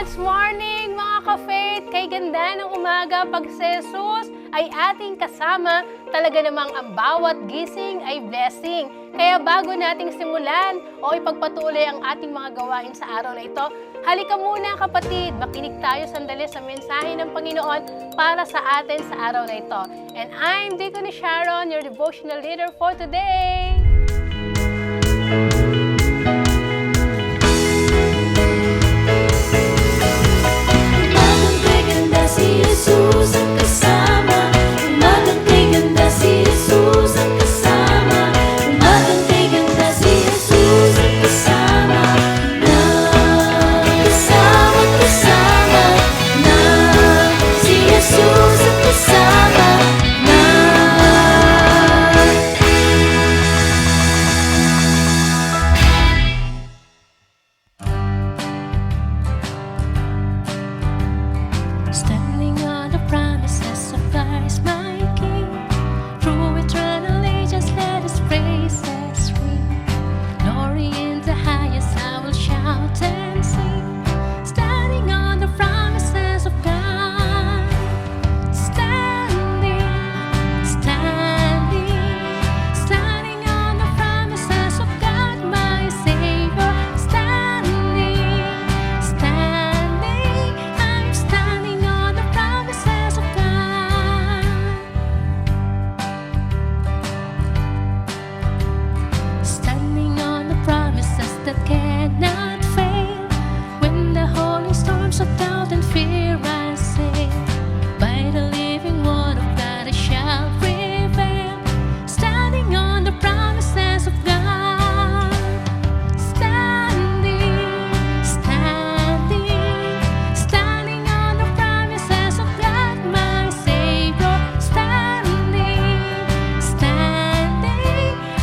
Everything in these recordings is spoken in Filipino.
God's morning mga ka-faith! Kay ganda ng umaga pag si Jesus ay ating kasama, talaga namang ang bawat gising ay blessing. Kaya bago nating simulan o ipagpatuloy ang ating mga gawain sa araw na ito, halika muna kapatid, makinig tayo sandali sa mensahe ng Panginoon para sa atin sa araw na ito. And I'm Deacon Sharon, your devotional leader for today. Si Jesus ang kasama, umagang kay ganda si Jesus ang kasama, umagang kay ganda si Jesus ang kasama na, kasama na, si Jesus ang kasama na. Standing on the promises of Christ my King, through eternal ages let His praises ring. Glory in the highest I will shout and sing. Standing on the promises of God, standing on the promises of God my Savior. I'm standing on the promises of God. Standing on the promises that cannot fail. When the holy storms of doubt and fear I sail, by the living word of God I shall prevail. Standing on the promises of God. Standing on the promises of God, my Savior.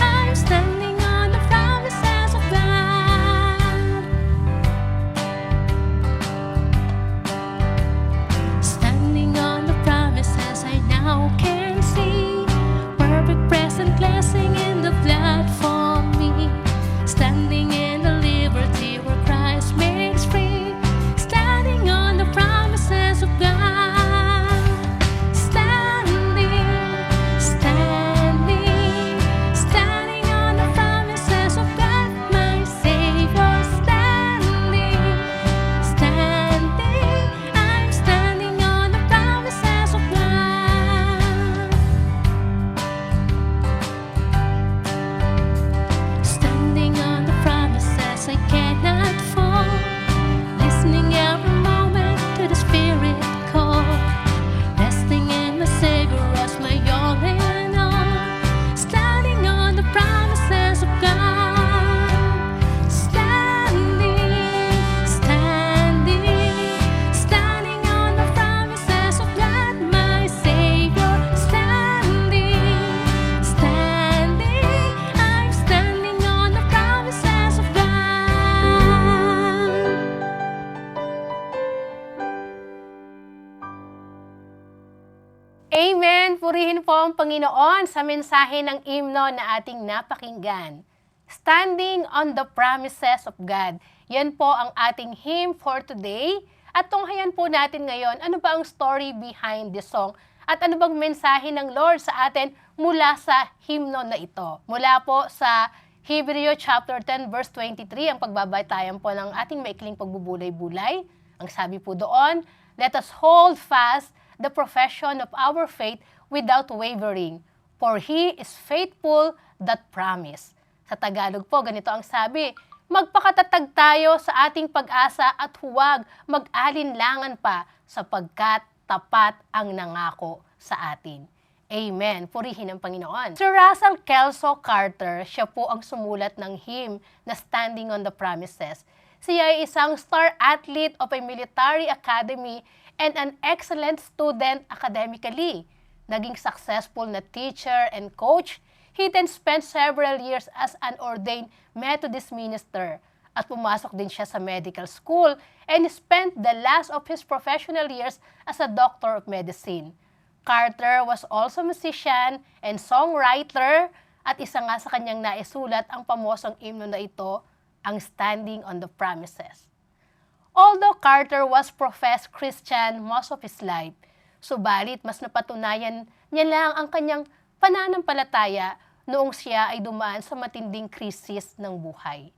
I'm standing on the promises of God. Standing on the promises I now can see. Perfect present blessing in the blood for me. Standing in the liberty where Christ makes free. Standing on the promises of God. Standing on the promises of God, my Savior. I'm standing on the promises of God. Standing on the promises I cannot fall. Listening every moment to the Spirit call. Resting in my Savior as my all in all. Standing on the promises of God. Standing on the promises of God, my Savior. I'm standing on the promises of God. Amen! Purihin po ang Panginoon sa mensahe ng himno na ating napakinggan. Standing on the promises of God. Yan po ang ating hymn for today. At tunghayan po natin ngayon, ano ba ang story behind this song? At ano bang mensahe ng Lord sa atin mula sa hymno na ito? Mula po sa Hebrew chapter 10 verse 23, ang pagbabatayan po ng ating maikling pagbubulay-bulay. Ang sabi po doon, let us hold fast the profession of our faith without wavering, for He is faithful that promise. Sa Tagalog po, ganito ang sabi, magpakatatag tayo sa ating pag-asa at huwag mag-alinlangan pa sapagkat tapat ang nangako sa atin. Amen. Purihin ang Panginoon. Sir Russell Kelso Carter, siya po ang sumulat ng hymn na Standing on the Promises. Siya ay isang star athlete of a military academy and an excellent student academically. Naging successful na teacher and coach. He then spent several years as an ordained Methodist minister at pumasok din siya sa medical school and spent the last of his professional years as a doctor of medicine. Carter was also musician and songwriter at isa nga sa kanyang naisulat ang pamosong himno na ito, ang Standing on the Promises. Although Carter was professed Christian most of his life, subalit mas napatunayan niya lang ang kanyang pananampalataya noong siya ay dumaan sa matinding krisis ng buhay.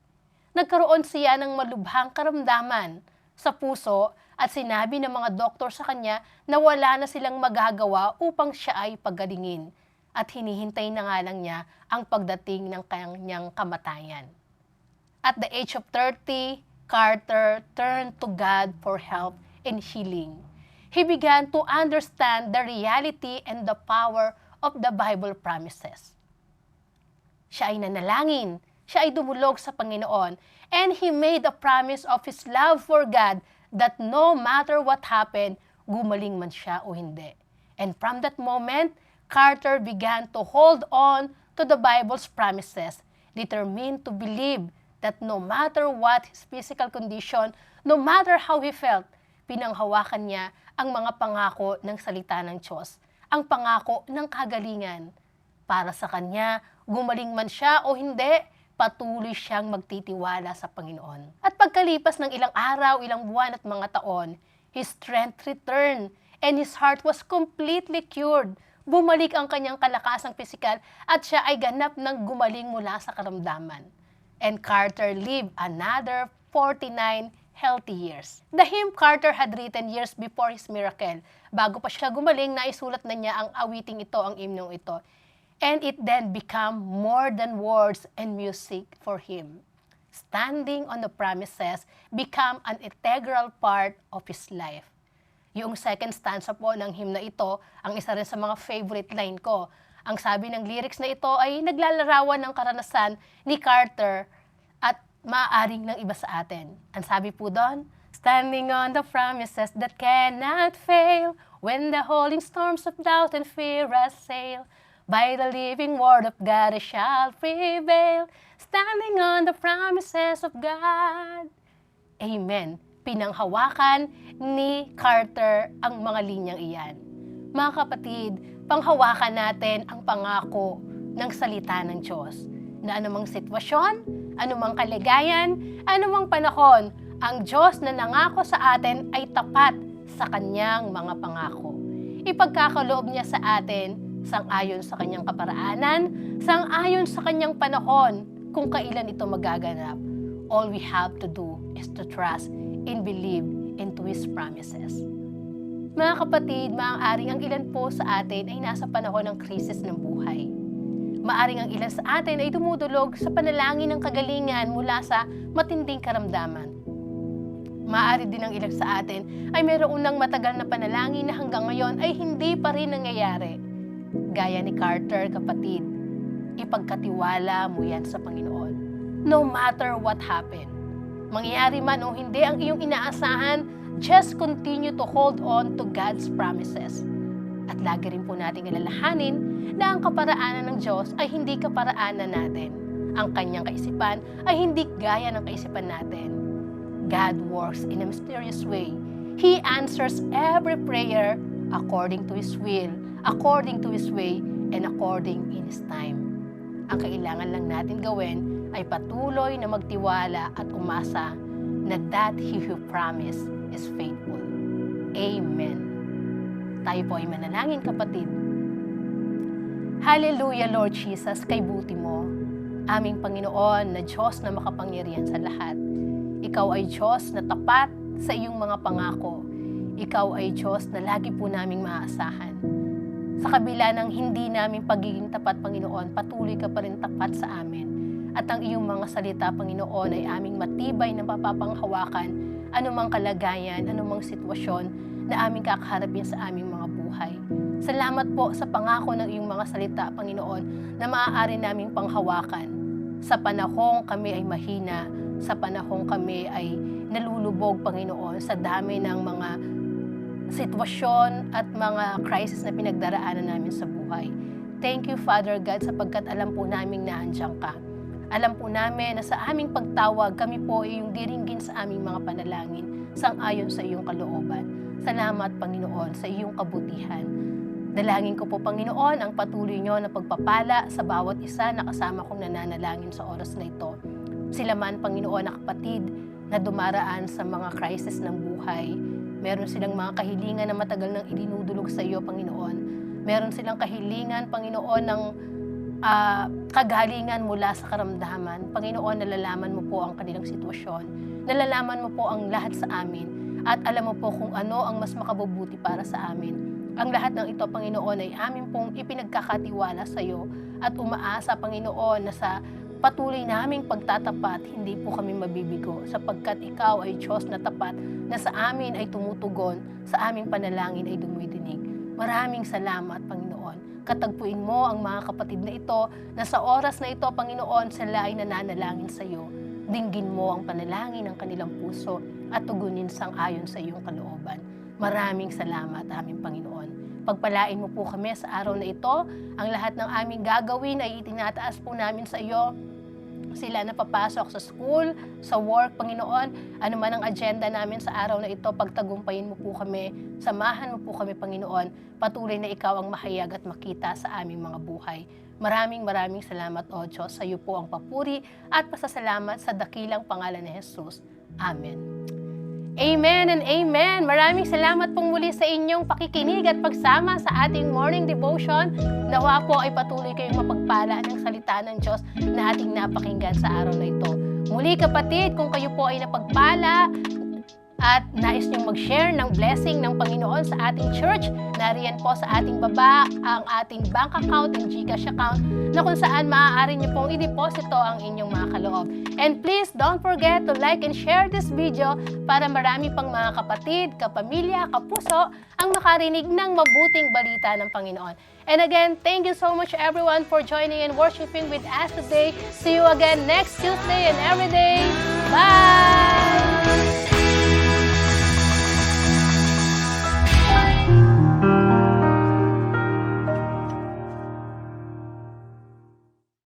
Nagkaroon siya ng malubhang karamdaman sa puso at sinabi ng mga doktor sa kanya na wala na silang magagawa upang siya ay pagalingin at hinihintay na nga lang niya ang pagdating ng kanyang kamatayan. At the age of 30, Carter turned to God for help and healing. He began to understand the reality and the power of the Bible promises. Siya ay nanalangin, siya ay dumulog sa Panginoon, and he made a promise of his love for God that no matter what happened, gumaling man siya o hindi. And from that moment, Carter began to hold on to the Bible's promises, determined to believe that no matter what his physical condition, no matter how he felt, pinanghawakan niya ang mga pangako ng salita ng Diyos, ang pangako ng kagalingan. Para sa kanya, gumaling man siya o hindi, patuloy siyang magtitiwala sa Panginoon. At pagkalipas ng ilang araw, ilang buwan at mga taon, his strength returned and his heart was completely cured. Bumalik ang kanyang kalakasang pisikal at siya ay ganap ng gumaling mula sa karamdaman. And Carter lived another 49 healthy years. The hymn Carter had written years before his miracle. Bago pa siya gumaling, naisulat na niya ang awiting ito, ang hymnong ito. And it then became more than words and music for him. Standing on the promises became an integral part of his life. Yung second stanza po ng hymn na ito, ang isa rin sa mga favorite line ko. Ang sabi ng lyrics na ito ay naglalarawan ng karanasan ni Carter at maaaring ng iba sa atin. Ang sabi po doon, standing on the promises that cannot fail, when the howling storms of doubt and fear assail, by the living word of God I shall prevail, standing on the promises of God. Amen. Pinanghawakan ni Carter ang mga linyang iyan. Mga kapatid, panghawakan natin ang pangako ng salita ng Diyos na anumang sitwasyon, anumang kaligayan, anumang panahon, ang Diyos na nangako sa atin ay tapat sa Kanyang mga pangako. Ipagkakaloob niya sa atin sang-ayon sa Kanyang kaparaanan, sang-ayon sa Kanyang panahon kung kailan ito magaganap. All we have to do is to trust and believe into His promises. Mga kapatid, maaaring ang ilan po sa atin ay nasa panahon ng krisis ng buhay. Maaaring ang ilan sa atin ay dumudulog sa panalangin ng kagalingan mula sa matinding karamdaman. Maaari din ang ilan sa atin ay mayroon ng matagal na panalangin na hanggang ngayon ay hindi pa rin nangyayari. Gaya ni Carter, kapatid, ipagkatiwala mo yan sa Panginoon. No matter what happened. Mangyayari man o hindi ang iyong inaasahan, just continue to hold on to God's promises. At lagi rin po nating alalahanin na ang kaparaanan ng Diyos ay hindi kaparaanan natin. Ang Kanyang kaisipan ay hindi gaya ng kaisipan natin. God works in a mysterious way. He answers every prayer according to His will, according to His way, and according in His time. Ang kailangan lang natin gawin ay patuloy na magtiwala at umasa na that He who promised is faithful. Amen. Tayo po ay manalangin, kapatid. Hallelujah, Lord Jesus, kay buti mo, aming Panginoon na Diyos na makapangyarihan sa lahat. Ikaw ay Diyos na tapat sa iyong mga pangako. Ikaw ay Diyos na lagi po naming maaasahan. Sa kabila ng hindi naming pagiging tapat, Panginoon, patuloy ka pa rin tapat sa amin. At ang iyong mga salita, Panginoon, ay aming matibay na mapapanghawakan anumang kalagayan, anumang sitwasyon na aming kakaharapin sa aming mga buhay. Salamat po sa pangako ng iyong mga salita, Panginoon, na maaari naming panghawakan. Sa panahong kami ay mahina, sa panahong kami ay nalulubog, Panginoon, sa dami ng mga sitwasyon at mga crisis na pinagdaraanan namin sa buhay. Thank you, Father God, sapagkat alam po namin na andiyan ka. Alam po namin na sa aming pagtawag, kami po ay iyong diringgin sa aming mga panalangin, sang-ayon sa iyong kalooban. Salamat, Panginoon, sa iyong kabutihan. Dalangin ko po, Panginoon, ang patuloy niyo na pagpapala sa bawat isa na kasama kong nananalangin sa oras na ito. Sila man, Panginoon, na kapatid na dumaraan sa mga crisis ng buhay. Meron silang mga kahilingan na matagal nang idinudulog sa iyo, Panginoon. Meron silang kahilingan, Panginoon, ng kagalingan mula sa karamdaman. Panginoon, nalalaman mo po ang kanilang sitwasyon. Nalalaman mo po ang lahat sa amin. At alam mo po kung ano ang mas makabubuti para sa amin. Ang lahat ng ito, Panginoon, ay amin pong ipinagkakatiwala sa iyo at umaasa, Panginoon, na sa patuloy naming pagtatapat, hindi po kami mabibigo sapagkat ikaw ay Diyos na tapat na sa amin ay tumutugon, sa aming panalangin ay dumidinig. Maraming salamat, Panginoon. Katagpuin mo ang mga kapatid na ito na sa oras na ito, Panginoon, sila ay nananalangin sa iyo. Dinggin mo ang panalangin ng kanilang puso at tugunin sang-ayon sa iyong kalooban. Maraming salamat, aming Panginoon. Pagpalain mo po kami sa araw na ito. Ang lahat ng aming gagawin ay itinataas po namin sa iyo. Sila na papasok sa school, sa work, Panginoon. Ano man ang agenda namin sa araw na ito, pagtagumpayin mo po kami. Samahan mo po kami, Panginoon. Patuloy na ikaw ang mahayag at makita sa aming mga buhay. Maraming salamat, O Diyos. Sa iyo po ang papuri at pasasalamat sa dakilang pangalan ni Jesus. Amen. Amen and amen. Maraming salamat pong muli sa inyong pakikinig at pagsama sa ating morning devotion. Nawa po ay patuloy kayong mapagpala ng salita ng Diyos na ating napakinggan sa araw na ito. Muli kapatid, kung kayo po ay napagpala at nais niyong mag-share ng blessing ng Panginoon sa ating church, nariyan po sa ating baba ang ating bank account and GCash account na kung saan maaari niyo pong i-deposito ang inyong mga kaloob. And please don't forget to like and share this video para marami pang mga kapatid, kapamilya, kapuso ang makarinig ng mabuting balita ng Panginoon. And again, thank you so much everyone for joining and worshiping with us today. See you again next Tuesday and every day. Bye!